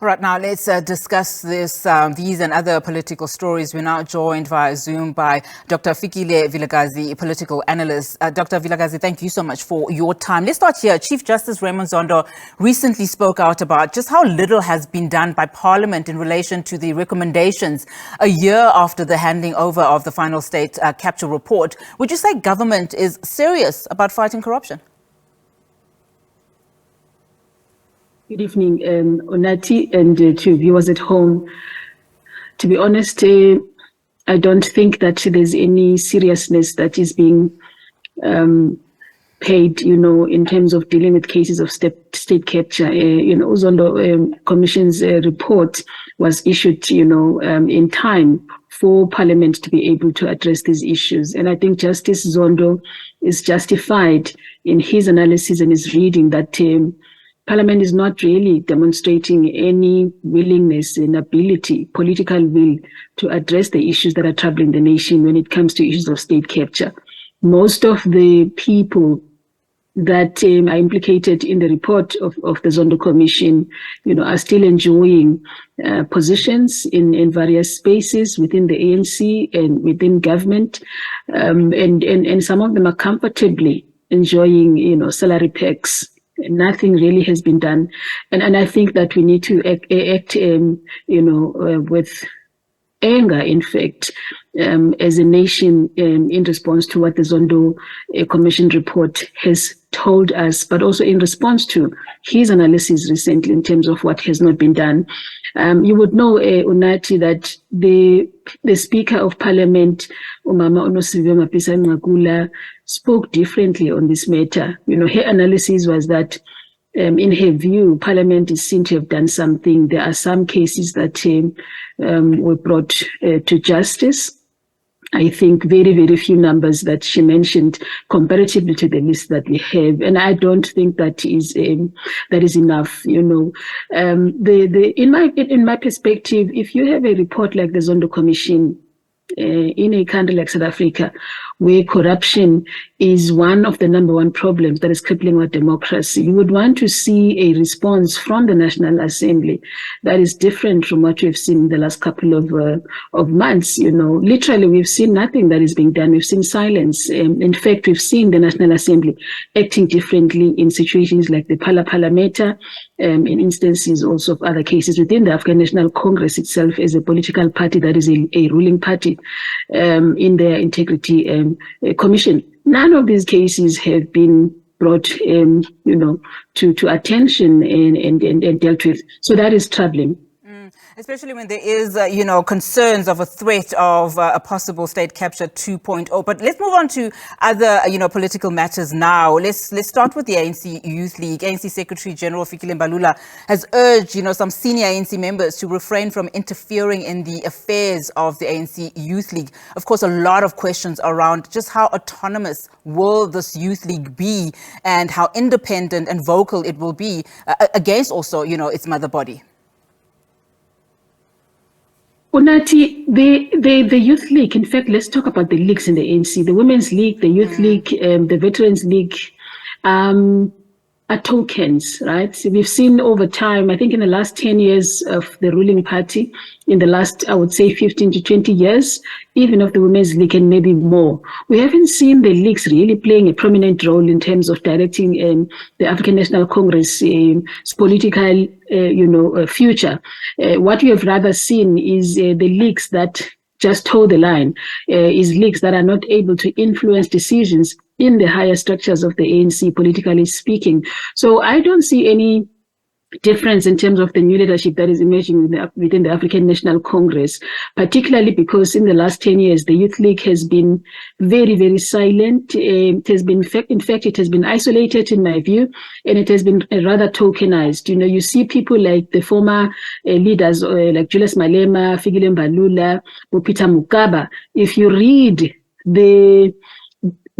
All right, now let's discuss these and other political stories. We're now joined via Zoom by Dr. Fikile Vilakazi, political analyst. Dr. Vilakazi, thank you so much for your time. Let's start here. Chief Justice Raymond Zondo recently spoke out about just how little has been done by Parliament in relation to the recommendations a year after the handing over of the final state capture report. Would you say government is serious about fighting corruption? Good evening, Onati, and to viewers at home. To be honest, I don't think that there's any seriousness that is being paid, in terms of dealing with cases of state capture. Zondo Commission's report was issued, in time for Parliament to be able to address these issues. And I think Justice Zondo is justified in his analysis and his reading that Parliament is not really demonstrating any willingness and ability, political will, to address the issues that are troubling the nation when it comes to issues of state capture. Most of the people that are implicated in the report of the Zondo Commission, are still enjoying positions in various spaces within the ANC and within government, and some of them are comfortably enjoying, salary packs. Nothing really has been done, and I think that we need to act, with anger, in fact, as a nation, in response to what the Zondo Commission report has told us, but also in response to his analysis recently in terms of what has not been done. You would know, Unati, that the Speaker of Parliament, Umama Onosivyo Mapisa Ngakula, spoke differently on this matter. Her analysis was that, in her view, Parliament is seen to have done something. There are some cases that were brought to justice. I think very, very few numbers that she mentioned comparatively to the list that we have, and I don't think that is enough. In my perspective, if you have a report like the Zondo Commission in a country like South Africa, where corruption is one of the number one problems that is crippling our democracy, you would want to see a response from the National Assembly that is different from what we've seen in the last couple of months. Literally, we've seen nothing that is being done. We've seen silence. In fact, we've seen the National Assembly acting differently in situations like the Phala matter, in instances also of other cases within the African National Congress itself as a political party that is a ruling party, in their integrity commission. None of these cases have been brought, to attention and dealt with. So that is troubling. Especially when there is, concerns of a threat of a possible state capture 2.0. But let's move on to other, political matters now. Let's start with the ANC Youth League. ANC Secretary General Fikile Vilakazi has urged, some senior ANC members to refrain from interfering in the affairs of the ANC Youth League. Of course, a lot of questions around just how autonomous will this youth league be and how independent and vocal it will be against also, its mother body. Unati, the Youth League, in fact, let's talk about the leagues in the ANC. The Women's League, the Youth League, the Veterans League are tokens, right? So we've seen over time, I think in the last 10 years of the ruling party, in the last, I would say 15 to 20 years, even of the Women's League and maybe more, we haven't seen the leagues really playing a prominent role in terms of directing the African National Congress' political future. What we have rather seen is the leagues that just toe the line, is leagues that are not able to influence decisions in the higher structures of the ANC, politically speaking. So I don't see any difference in terms of the new leadership that is emerging within the African National Congress, particularly because in the last 10 years, the Youth League has been very, very silent. It has been, in fact, it has been isolated in my view, and it has been rather tokenized. You see people like the former leaders like Julius Malema, Fikile Mbalula, or Peter Mugaba. If you read the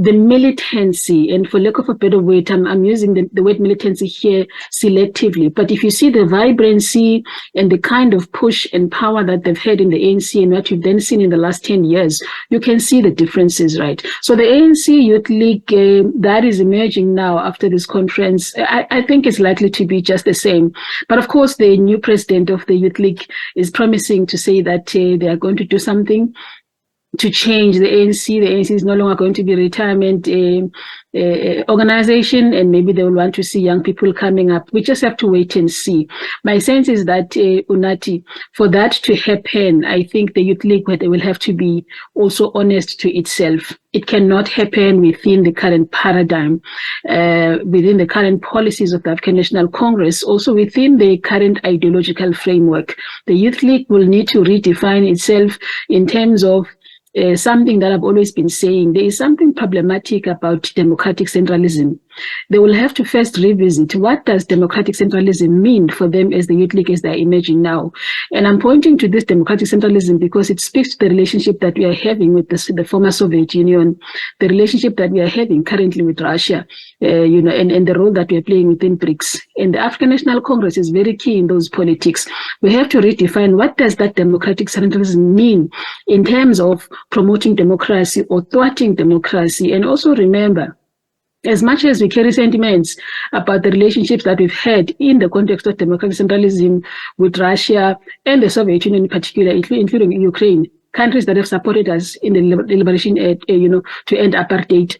the militancy, and for lack of a better word, I'm using the word militancy here selectively. But if you see the vibrancy and the kind of push and power that they've had in the ANC and what you've then seen in the last 10 years, you can see the differences, right? So the ANC Youth League that is emerging now after this conference, I think it's likely to be just the same. But of course, the new president of the Youth League is promising to say that they are going to do something to change the ANC. The ANC is no longer going to be a retirement organization, and maybe they will want to see young people coming up. We just have to wait and see. My sense is that, Unati, for that to happen, I think the Youth League will have to be also honest to itself. It cannot happen within the current paradigm, within the current policies of the African National Congress, also within the current ideological framework. The Youth League will need to redefine itself in terms of something that I've always been saying. There is something problematic about democratic centralism. They will have to first revisit what does democratic centralism mean for them as the Youth League as they're emerging now. And I'm pointing to this democratic centralism because it speaks to the relationship that we are having with the former Soviet Union, the relationship that we are having currently with Russia, and the role that we are playing within BRICS. And the African National Congress is very key in those politics. We have to redefine what does that democratic centralism mean in terms of promoting democracy or thwarting democracy. And also remember, as much as we carry sentiments about the relationships that we've had in the context of democratic centralism with Russia and the Soviet Union in particular, including Ukraine, countries that have supported us in the liberation, to end apartheid,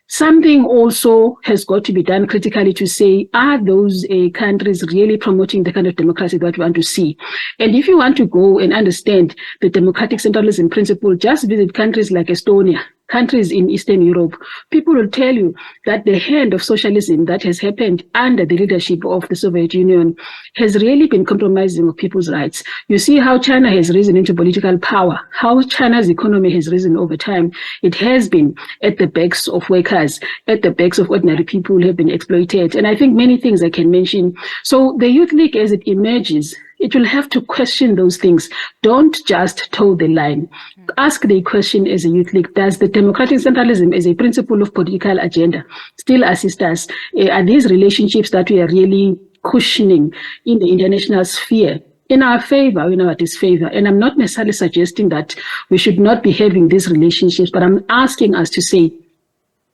something also has got to be done critically to say, are those countries really promoting the kind of democracy that we want to see? And if you want to go and understand the democratic centralism principle, just visit countries like Estonia, countries in Eastern Europe. People will tell you that the hand of socialism that has happened under the leadership of the Soviet Union has really been compromising of people's rights. You see how China has risen into political power, how China's economy has risen over time. It has been at the backs of workers, at the backs of ordinary people who have been exploited. And I think many things I can mention. So the Youth League, as it emerges, it will have to question those things. Don't just toe the line. Ask the question as a Youth League, does the democratic centralism as a principle of political agenda still assist us? Are these relationships that we are really cushioning in the international sphere in our favor or in our disfavor? And I'm not necessarily suggesting that we should not be having these relationships, but I'm asking us to say,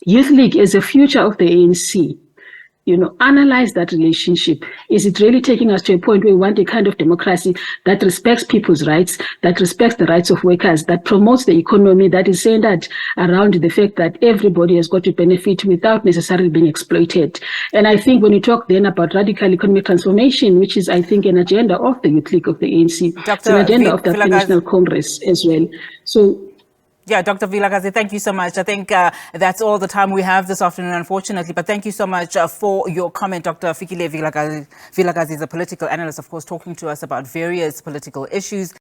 Youth League is the future of the ANC. Analyze that relationship. Is it really taking us to a point where we want a kind of democracy that respects people's rights, that respects the rights of workers, that promotes the economy, that is centered around the fact that everybody has got to benefit without necessarily being exploited? And I think when you talk then about radical economic transformation, which is, I think, an agenda of the Youth League of the ANC, it's an agenda of the African National Congress as well. So, yeah, Dr. Vilakazi, thank you so much. I think that's all the time we have this afternoon, unfortunately. But thank you so much for your comment. Dr. Fikile Vilakazi is a political analyst, of course, talking to us about various political issues.